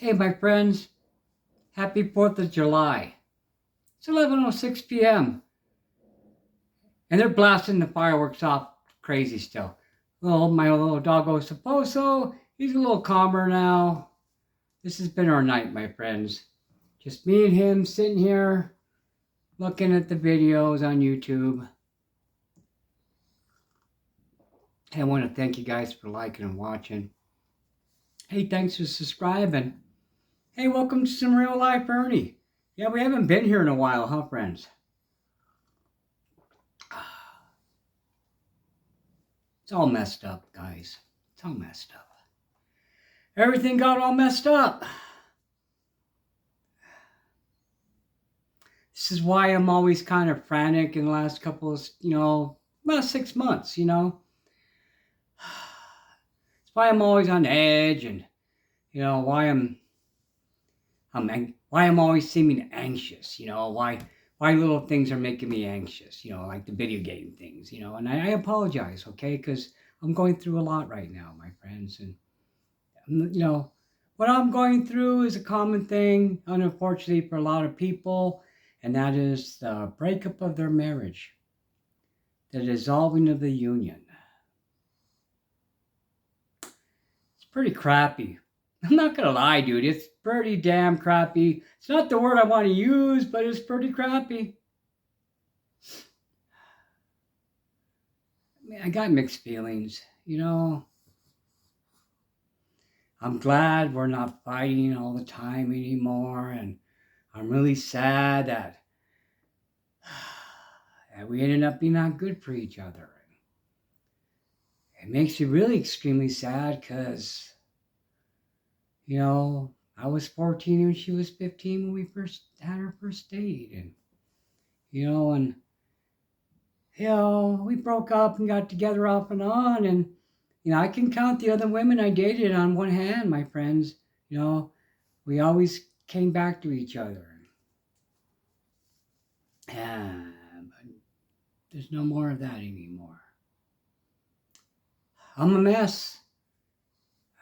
Hey, my friends, happy 4th of July. It's 11:06 p.m. and they're blasting the fireworks off crazy still. My little doggo Saposo, he's a little calmer now. This has been our night, my friends. Just me and him sitting here looking at the videos on YouTube. I want to thank you guys for liking and watching. Hey, thanks for subscribing. Hey, welcome to some real life Ernie. Yeah, we haven't been here in a while, huh, friends? It's all messed up, guys. It's all messed up. Everything got all messed up. This is why I'm always kind of frantic in the last couple of, last 6 months, It's why I'm always on edge and, why I'm always seeming anxious, why little things are making me anxious, like the video game things, and I apologize, okay, because I'm going through a lot right now, my friends, and, what I'm going through is a common thing, unfortunately, for a lot of people, and that is the breakup of their marriage, the dissolving of the union. It's pretty crappy. I'm not going to lie, dude. It's pretty damn crappy. It's not the word I want to use, but it's pretty crappy. I got mixed feelings, I'm glad we're not fighting all the time anymore, and I'm really sad that we ended up being not good for each other. It makes me really extremely sad because, I was 14 and she was 15 when we first had our first date, and we broke up and got together off and on, and I can count the other women I dated on one hand, my friends. We always came back to each other. But there's no more of that anymore. I'm a mess.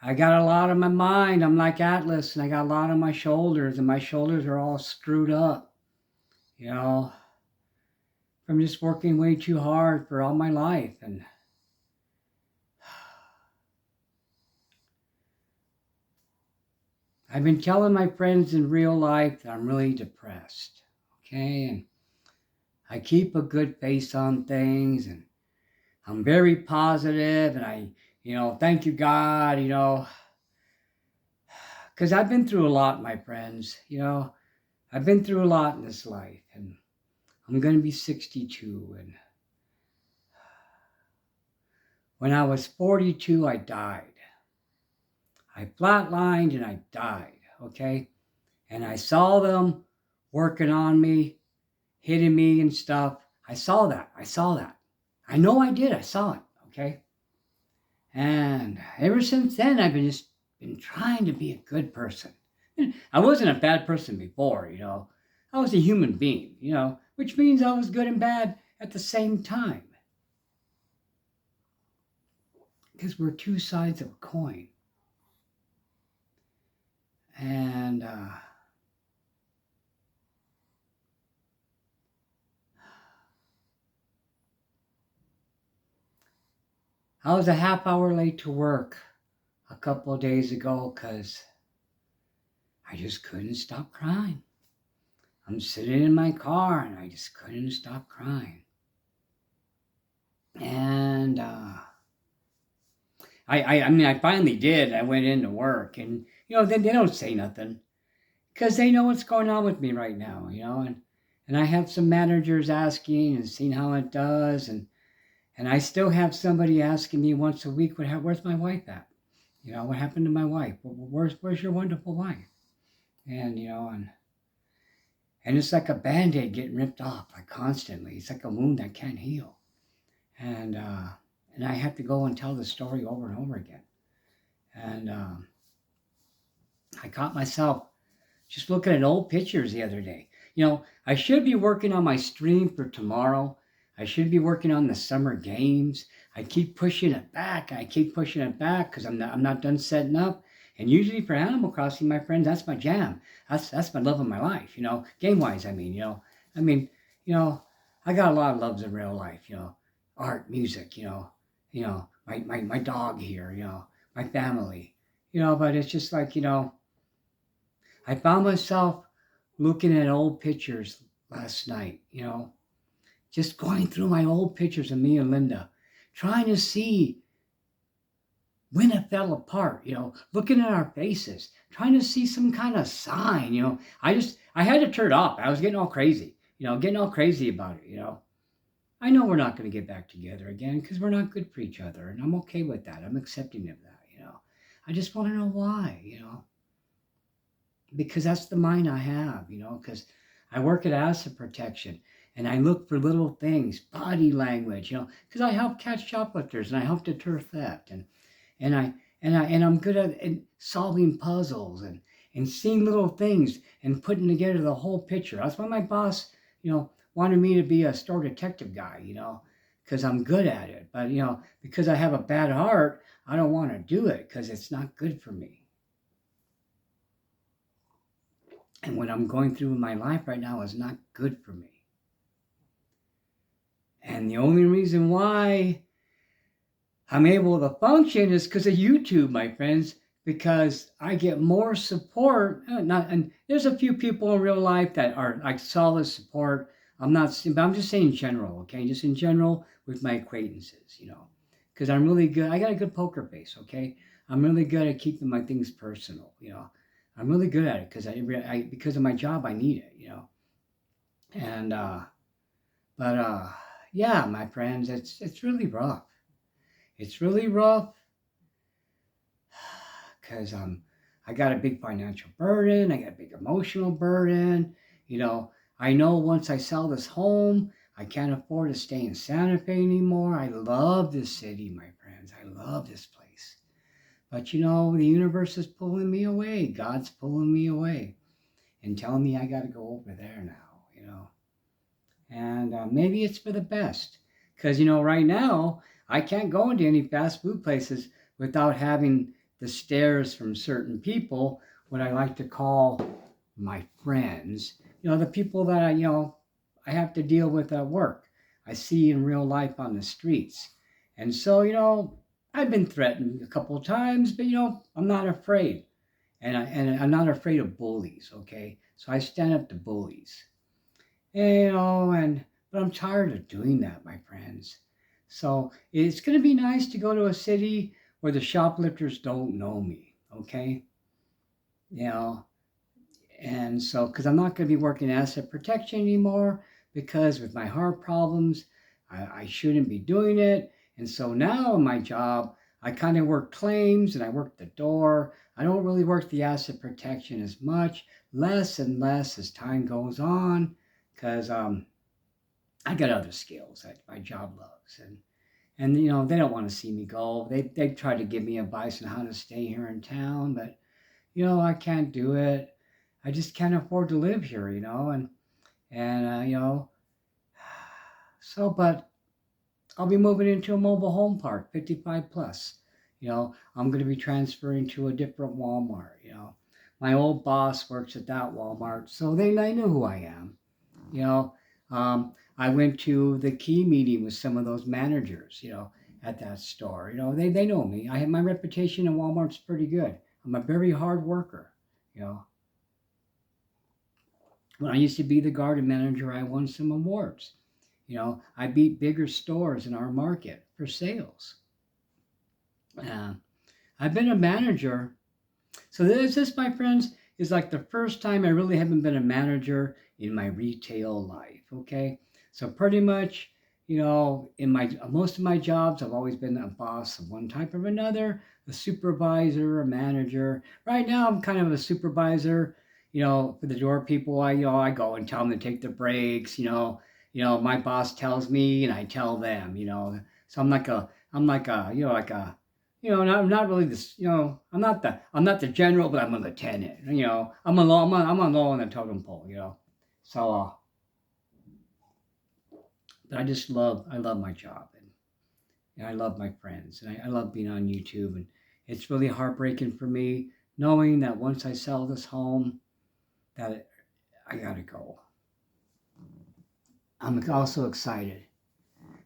I got a lot on my mind. I'm like Atlas, and I got a lot on my shoulders, and my shoulders are all screwed up. From just working way too hard for all my life, and I've been telling my friends in real life that I'm really depressed, okay? And I keep a good face on things, and I'm very positive, and I, thank you, God, because I've been through a lot, my friends, I've been through a lot in this life, and I'm going to be 62, and when I was 42, I died. I flatlined and I died, okay? And I saw them working on me, hitting me and stuff. I saw that. I know I did. I saw it, okay? And ever since then, I've been trying to be a good person. I wasn't a bad person before, I was a human being, which means I was good and bad at the same time. Because we're two sides of a coin. And I was a half hour late to work a couple of days ago because I just couldn't stop crying. I'm sitting in my car and I just couldn't stop crying. And I finally did. I went into work, and then they don't say nothing because they know what's going on with me right now, and I have some managers asking and seeing how it does, and I still have somebody asking me once a week, where's my wife at? What happened to my wife? Where's your wonderful wife? And and it's like a Band-Aid getting ripped off, like constantly. It's like a wound that can't heal, and I have to go and tell the story over and over again. And I caught myself just looking at old pictures the other day. I should be working on my stream for tomorrow. I should be working on the summer games. I keep pushing it back. Because I'm not done setting up. And usually for Animal Crossing, my friends, that's my jam. That's my love of my life, game wise, I mean, you know, I got a lot of loves in real life, art, music, my dog here, my family, but it's just like, I found myself looking at old pictures last night, just going through my old pictures of me and Linda, trying to see when it fell apart, looking at our faces, trying to see some kind of sign, I had to turn it off. I was getting all crazy, getting all crazy about it. I know we're not going to get back together again because we're not good for each other. And I'm okay with that. I'm accepting of that. I just want to know why, because that's the mind I have, because I work at asset protection and I look for little things, body language, because I help catch shoplifters and I help deter theft. And I'm good at solving puzzles and seeing little things and putting together the whole picture. That's why my boss, wanted me to be a store detective guy, because I'm good at it. But because I have a bad heart, I don't want to do it because it's not good for me. And what I'm going through in my life right now is not good for me. And the only reason why I'm able to function is because of YouTube, my friends, because I get more support. And there's a few people in real life that are like solid support. But I'm just saying in general, okay? Just in general with my acquaintances, because I'm really good. I got a good poker face, okay? I'm really good at keeping my things personal, I'm really good at it because of my job, I need it, And, but yeah, my friends, it's really rough. It's really rough because I got a big financial burden. I got a big emotional burden. I know once I sell this home, I can't afford to stay in Santa Fe anymore. I love this city, my friends. I love this place. But the universe is pulling me away. God's pulling me away and telling me I got to go over there now, And maybe it's for the best. Because, right now, I can't go into any fast food places without having the stares from certain people, what I like to call my friends. The people that I have to deal with at work. I see in real life on the streets. And so, I've been threatened a couple of times, but, I'm not afraid. And I'm not afraid of bullies, okay? So I stand up to bullies. But I'm tired of doing that, my friends. So it's going to be nice to go to a city where the shoplifters don't know me, okay? You know, and so, because I'm not going to be working asset protection anymore, because with my heart problems, I shouldn't be doing it. And so now in my job, I kind of work claims and I work the door. I don't really work the asset protection as much, less and less as time goes on, because I got other skills that my job loves. And they don't want to see me go. They try to give me advice on how to stay here in town, but I can't do it. I just can't afford to live here, and so, but I'll be moving into a mobile home park, 55 plus. I'm going to be transferring to a different Walmart. My old boss works at that Walmart, so they know who I am. You know, I went to the key meeting with some of those managers, at that store. They know me. I have my reputation in Walmart's pretty good. I'm a very hard worker. You know, when I used to be the garden manager, I won some awards. I beat bigger stores in our market for sales. Uh, I've been a manager. So this, my friends, is like the first time I really haven't been a manager in my retail life. Okay, so pretty much, in my most of my jobs, I've always been a boss of one type or another, a supervisor, a manager. Right now, I'm kind of a supervisor. For the door people, I go and tell them to take their breaks. My boss tells me, and I tell them. So I'm like a, not really this, I'm not the general, but I'm a lieutenant. I'm a low on the totem pole. So, but I love my job, and I love my friends, and I love being on YouTube, and it's really heartbreaking for me knowing that once I sell this home, that I gotta go. I'm also excited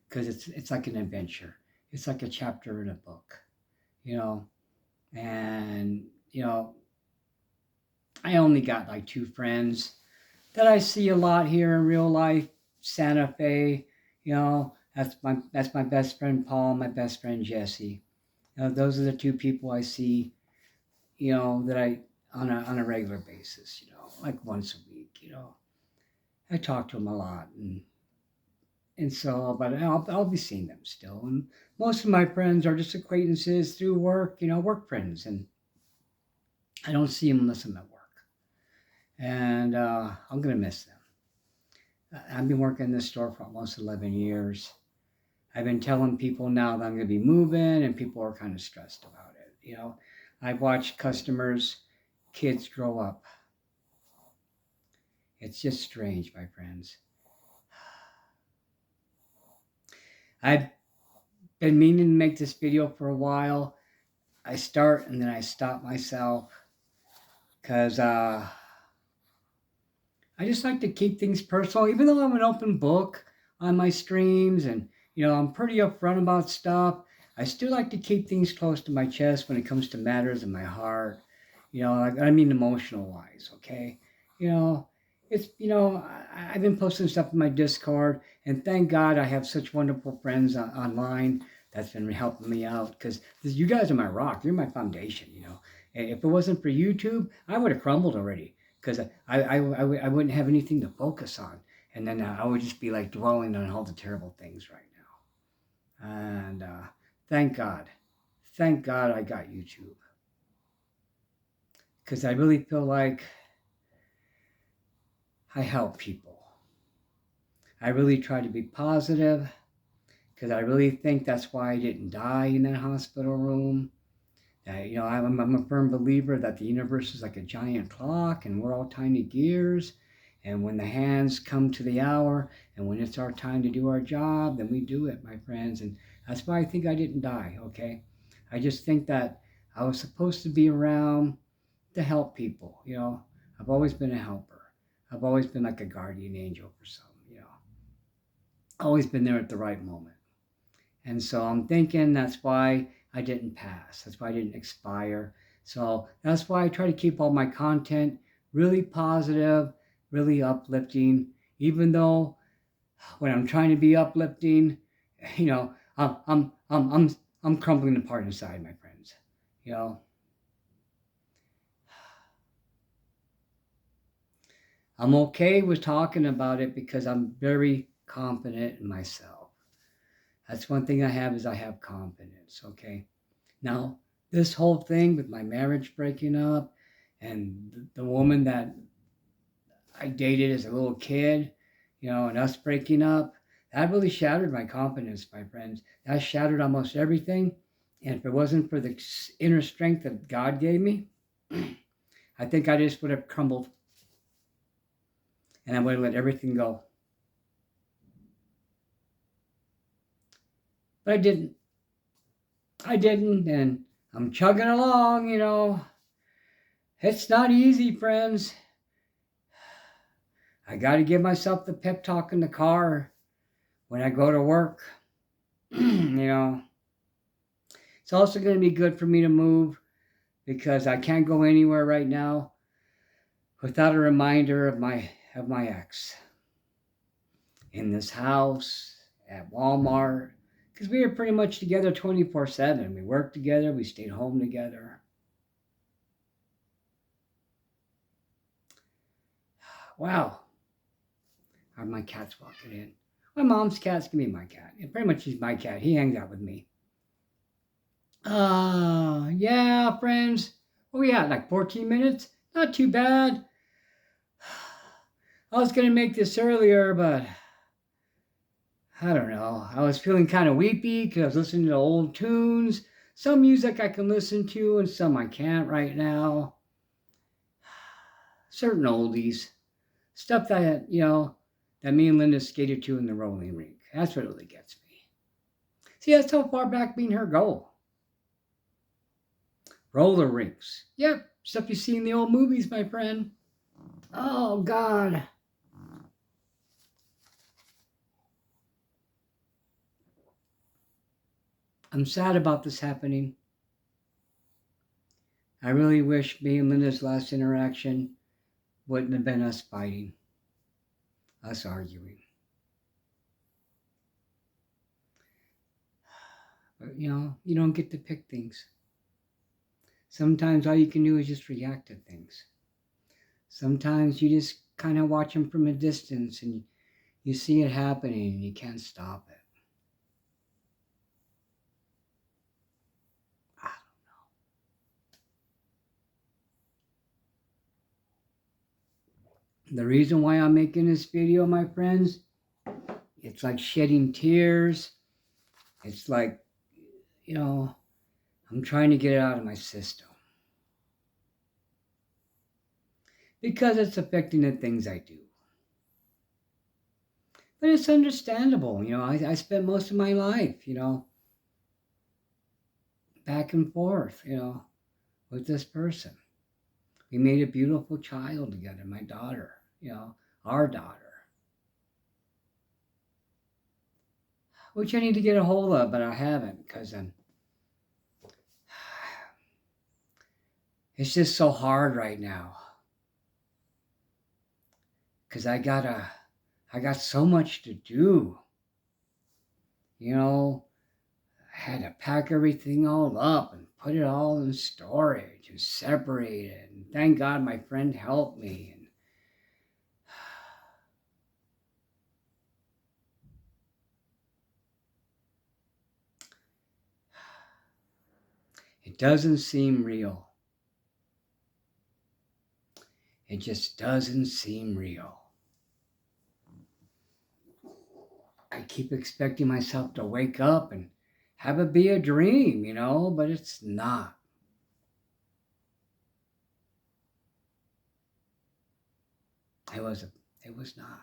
because it's like an adventure. It's like a chapter in a book, you know. And I only got like two friends that I see a lot here in real life. Santa Fe, that's my best friend Paul, my best friend Jesse. Those are the two people I see, that I on a regular basis, like once a week. I talk to them a lot, and so, but I'll be seeing them still. And most of my friends are just acquaintances through work, work friends, and I don't see them unless I'm at work. And I'm gonna miss them. I've been working in this store for almost 11 years. I've been telling people now that I'm going to be moving, and people are kind of stressed about it. I've watched customers, kids grow up. It's just strange, my friends. I've been meaning to make this video for a while. I start and then I stop myself because I just like to keep things personal, even though I'm an open book on my streams and, I'm pretty upfront about stuff. I still like to keep things close to my chest when it comes to matters in my heart. I mean emotional wise, okay? It's, I've been posting stuff in my Discord, and thank God I have such wonderful friends online that's been helping me out because you guys are my rock. You're my foundation. And if it wasn't for YouTube, I would have crumbled already because I wouldn't have anything to focus on. And then I would just be like dwelling on all the terrible things right now. And thank God. Thank God I got YouTube. Because I really feel like I help people. I really try to be positive because I really think that's why I didn't die in that hospital room. I'm a firm believer that the universe is like a giant clock and we're all tiny gears. And when the hands come to the hour and when it's our time to do our job, then we do it, my friends. And that's why I think I didn't die, okay? I just think that I was supposed to be around to help people, I've always been a helper. I've always been like a guardian angel for some, always been there at the right moment. And so I'm thinking that's why I didn't pass. That's why I didn't expire. So that's why I try to keep all my content really positive, really uplifting, even though when I'm trying to be uplifting, I'm crumbling apart inside, my friends. I'm okay with talking about it because I'm very confident in myself. That's one thing I have is I have confidence, okay? Now, this whole thing with my marriage breaking up and the woman that I dated as a little kid, and us breaking up, that really shattered my confidence, my friends. That shattered almost everything. And if it wasn't for the inner strength that God gave me, I think I just would have crumbled and I would have let everything go. But I didn't. I didn't, and I'm chugging along, It's not easy, friends. I got to give myself the pep talk in the car when I go to work. It's also going to be good for me to move because I can't go anywhere right now without a reminder of my ex in this house, at Walmart, because we were pretty much together 24/7. We worked together, we stayed home together. Wow. Are my cats walking in? My mom's cat's gonna be my cat. And pretty much he's my cat. He hangs out with me. Yeah, friends. What we at, like 14 minutes? Not too bad. I was gonna make this earlier, but I don't know. I was feeling kind of weepy because I was listening to old tunes. Some music I can listen to and some I can't right now. Certain oldies. Stuff that, that me and Linda skated to in the rolling rink. That's what really gets me. See, that's how far back me and her go. Roller rinks. Yep, Stuff you see in the old movies, my friend. Oh, God. I'm sad about this happening. I really wish me and Linda's last interaction wouldn't have been us fighting, us arguing. But, you don't get to pick things. Sometimes all you can do is just react to things. Sometimes you just kind of watch them from a distance and you see it happening and you can't stop it. I The reason why I'm making this video, my friends, it's like shedding tears. It's like, I'm trying to get it out of my system. Because it's affecting the things I do. But it's understandable. I spent most of my life, back and forth, with this person. We made a beautiful child together, my daughter, our daughter. Which I need to get a hold of, but I haven't because it's just so hard right now. Because I got so much to do. I had to pack everything all up and put it all in storage and separate it. And thank God my friend helped me. And it doesn't seem real. It just doesn't seem real. I keep expecting myself to wake up and have it be a dream, but it's not. It was not.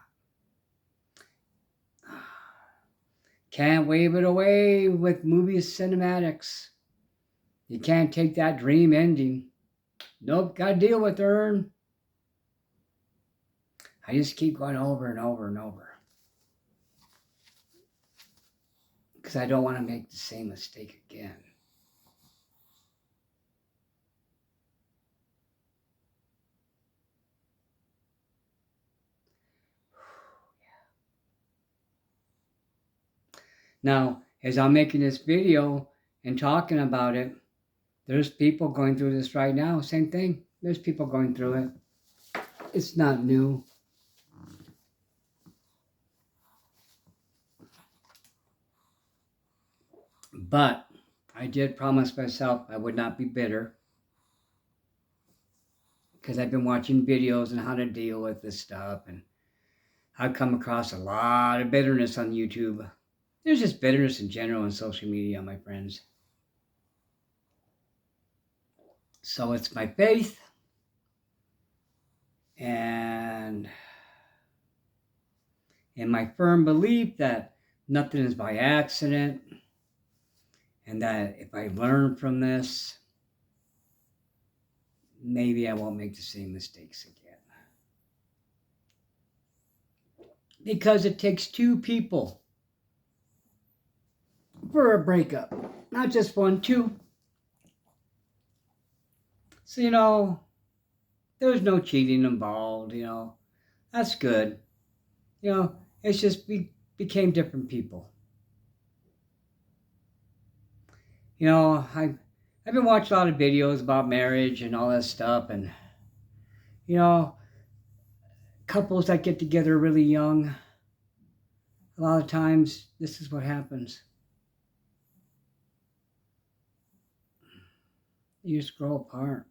Can't wave it away with movie cinematics. You can't take that dream ending. Nope, gotta deal with it, Ern. I just keep going over and over and over. Because I don't want to make the same mistake again. Now, as I'm making this video and talking about it, there's people going through this right now. Same thing. There's people going through it. It's not new. But I did promise myself I would not be bitter. Because I've been watching videos on how to deal with this stuff. And I've come across a lot of bitterness on YouTube. There's just bitterness in general on social media, my friends. So it's my faith and my firm belief that nothing is by accident and that if I learn from this, maybe I won't make the same mistakes again. Because it takes two people for a breakup. Not just one, two. So, there's no cheating involved, That's good. It's just we became different people. I've been watching a lot of videos about marriage and all that stuff, and couples that get together really young, a lot of times this is what happens. You just grow apart.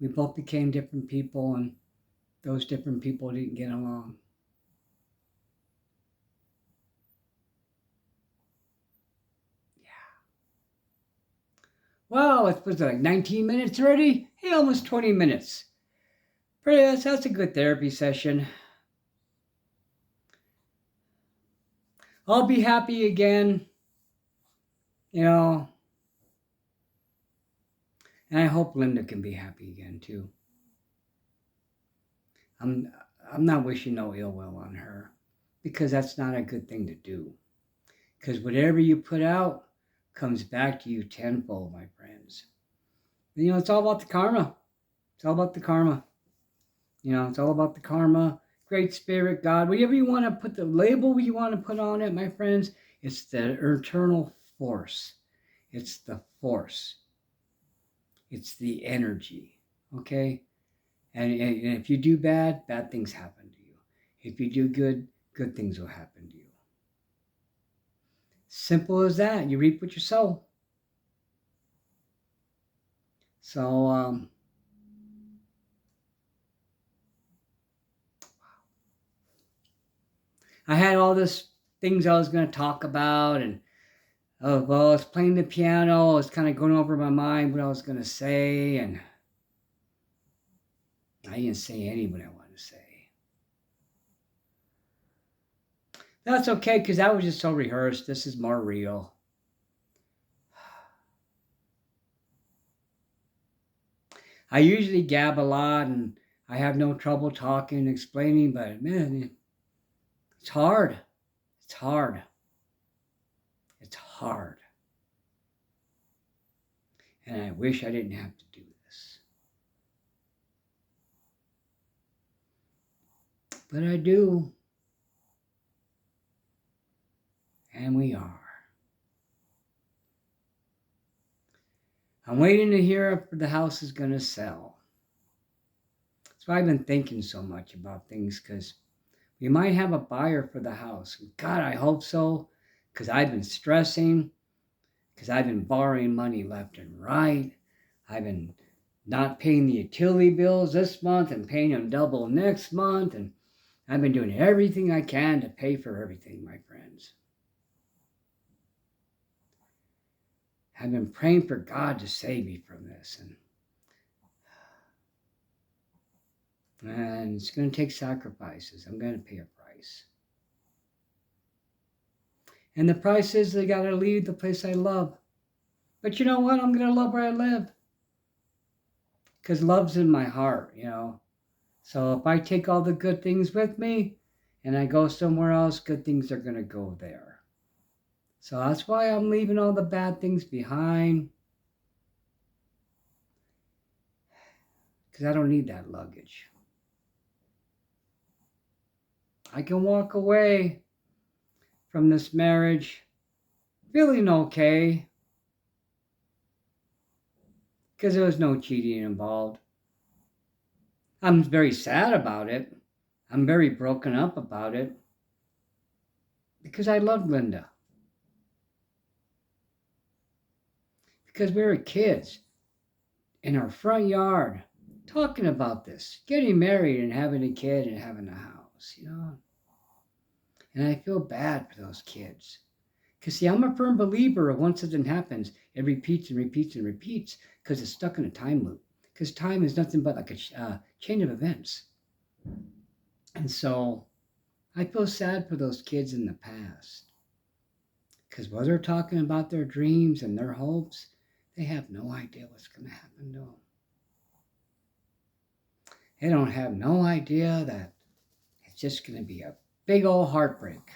We both became different people, and those different people didn't get along. Wow, it was like 19 minutes already? Hey, almost 20 minutes. That's a good therapy session. I'll be happy again You know, and I hope Linda can be happy again too. I'm I'm not wishing no ill will on her because that's not a good thing to do. Because whatever you put out comes back to you tenfold, my friends. It's all about the karma. It's all about the karma. It's all about the karma. Great Spirit, God, whatever you want to put the label you want to put on it, my friends, it's the eternal force. It's the force. It's the energy. Okay? And if you do bad, bad things happen to you. If you do good, good things will happen to you. Simple as that. You reap what you sow. So, I had all this things I was going to talk about, and well, I was playing the piano. I was kind of going over my mind what I was going to say, and I didn't say any what I wanted to say. That's okay because that was just so rehearsed. This is more real. I usually gab a lot, and I have no trouble talking and explaining, but man, it's hard. It's hard. It's hard. And I wish I didn't have to do this. But I do. And we are. I'm waiting to hear if the house is going to sell. That's why I've been thinking so much about things because we might have a buyer for the house. God, I hope so because I've been stressing, because I've been borrowing money left and right. I've been not paying the utility bills this month and paying them double next month. And I've been doing everything I can to pay for everything, my friends. I've been praying for God to save me from this. And it's going to take sacrifices. I'm going to pay a price. And the price is I got to leave the place I love. But you know what? I'm going to love where I live. Because love's in my heart. So if I take all the good things with me and I go somewhere else, good things are going to go there. So that's why I'm leaving all the bad things behind. Because I don't need that luggage. I can walk away from this marriage feeling okay. Because there was no cheating involved. I'm very sad about it. I'm very broken up about it. Because I loved Linda. Because we were kids in our front yard talking about this, getting married and having a kid and having a house. And I feel bad for those kids. Because, see, I'm a firm believer of once something happens, it repeats and repeats and repeats because it's stuck in a time loop. Because time is nothing but like a chain of events. And so I feel sad for those kids in the past. Because while they're talking about their dreams and their hopes, they have no idea what's going to happen to them. They don't have no idea that it's just going to be a big old heartbreak.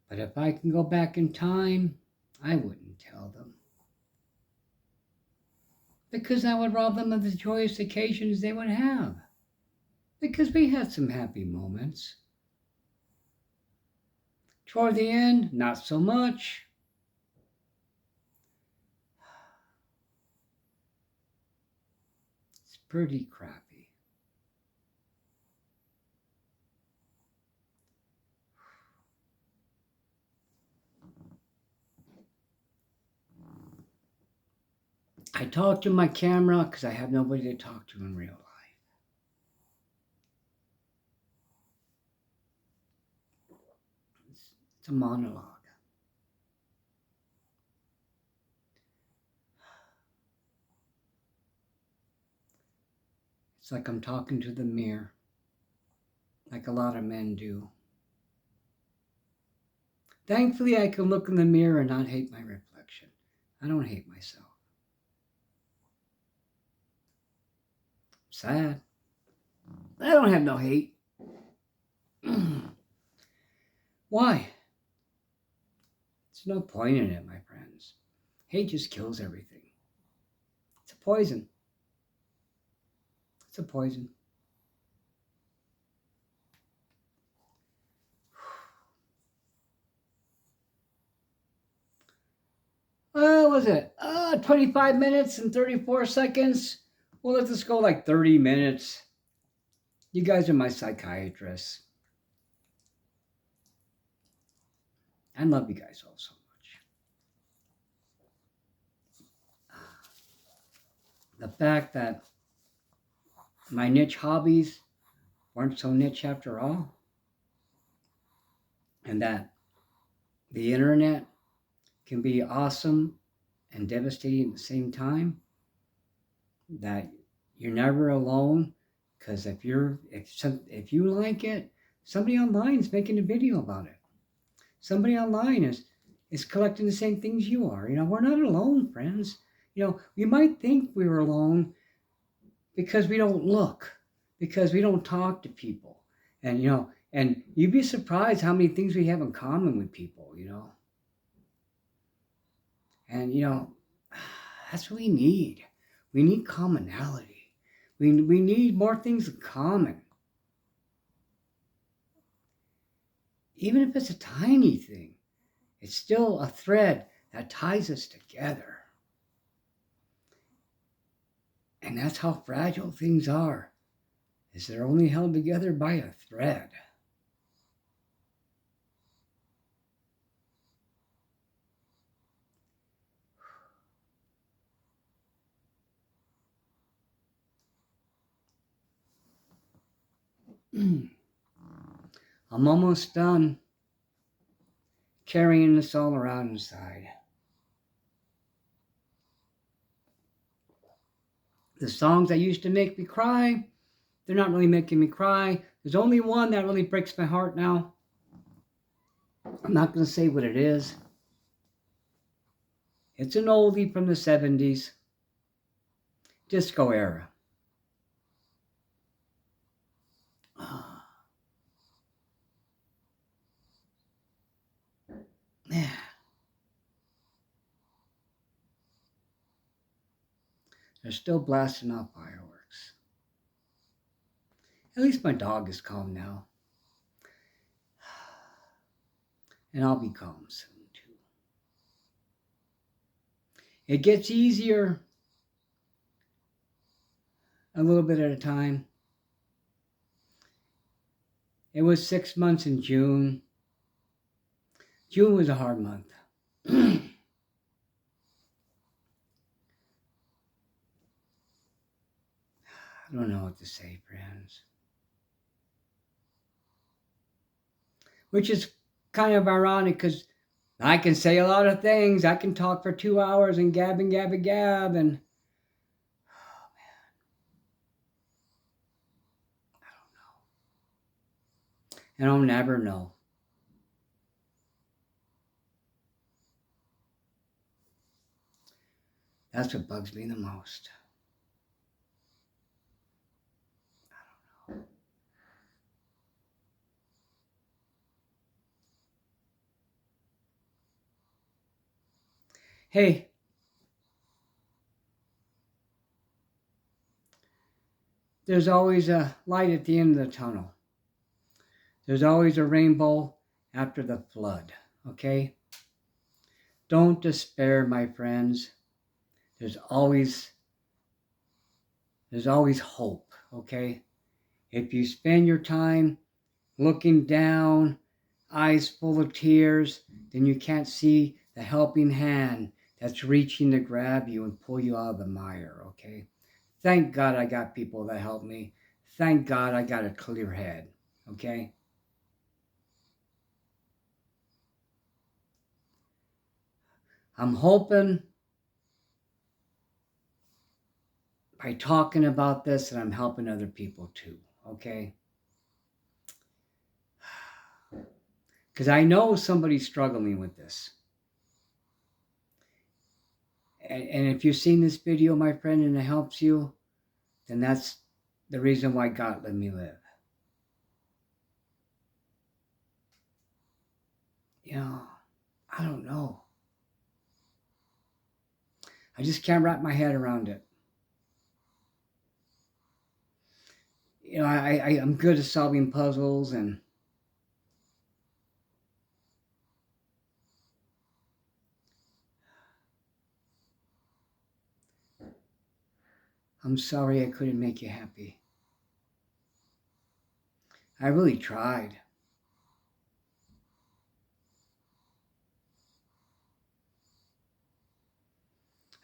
But if I can go back in time, I wouldn't tell them. Because I would rob them of the joyous occasions they would have. Because we had some happy moments. Toward the end, not so much. It's pretty crappy. I talk to my camera because I have nobody to talk to in real life. It's a monologue. It's like I'm talking to the mirror, like a lot of men do. Thankfully, I can look in the mirror and not hate my reflection. I don't hate myself. Sad. I don't have no hate. Why? There's no point in it, my friends. Hate just kills everything. It's a poison. It's a poison. What was it? 25 minutes and 34 seconds. Well, let's just go like 30 minutes. You guys are my psychiatrists. I love you guys all so much. The fact that my niche hobbies weren't so niche after all, and that the internet can be awesome and devastating at the same time, that you're never alone, because if you like it, somebody online is making a video about it. Somebody online is collecting the same things you are. We're not alone, friends. We might think we're alone because we don't look, because we don't talk to people. And you'd be surprised how many things we have in common with people. And that's what we need. We need commonality. We need more things in common. Even if it's a tiny thing, it's still a thread that ties us together. And that's how fragile things are, is they're only held together by a thread. I'm almost done carrying this all around inside. The songs that used to make me cry, they're not really making me cry. There's only one that really breaks my heart now. I'm not going to say what it is. It's an oldie from the 70s. Disco era. Yeah. They're still blasting off fireworks. At least my dog is calm now. And I'll be calm soon too. It gets easier a little bit at a time. It was 6 months in June. June was a hard month. I don't know what to say, friends. Which is kind of ironic because I can say a lot of things. I can talk for 2 hours and gab and gab and gab. And oh man, I don't know. And I'll never know. That's what bugs me the most. I don't know. Hey, there's always a light at the end of the tunnel. There's always a rainbow after the flood, okay? Don't despair, my friends. There's always hope, okay? If you spend your time looking down, eyes full of tears, then you can't see the helping hand that's reaching to grab you and pull you out of the mire, okay? Thank God I got people that help me. Thank God I got a clear head, okay? I'm hoping by talking about this that I'm helping other people too, okay? because I know somebody's struggling with this. And if you've seen this video, my friend, and it helps you, then that's the reason why God let me live. You know, I don't know. I just can't wrap my head around it. You know, I'm good at solving puzzles, and I'm sorry I couldn't make you happy. I really tried.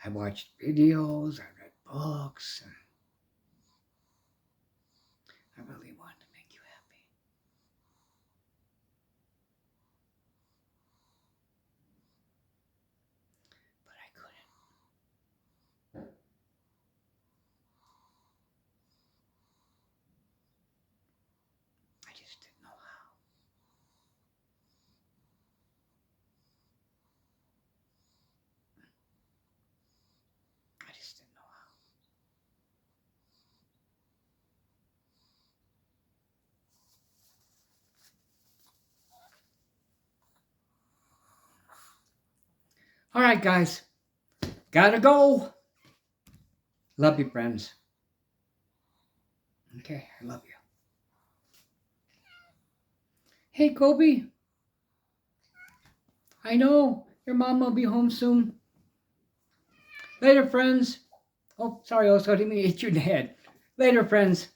I watched videos, I read books, and I really wanted to make you happy. But I couldn't. I just didn't know how. I just didn't know how. All right, guys. Gotta go. Love you, friends. Okay, I love you. Hey, Kobe. I know your mom will be home soon. Later, friends. Oh, sorry, I didn't mean to hit you in the head. Later, friends.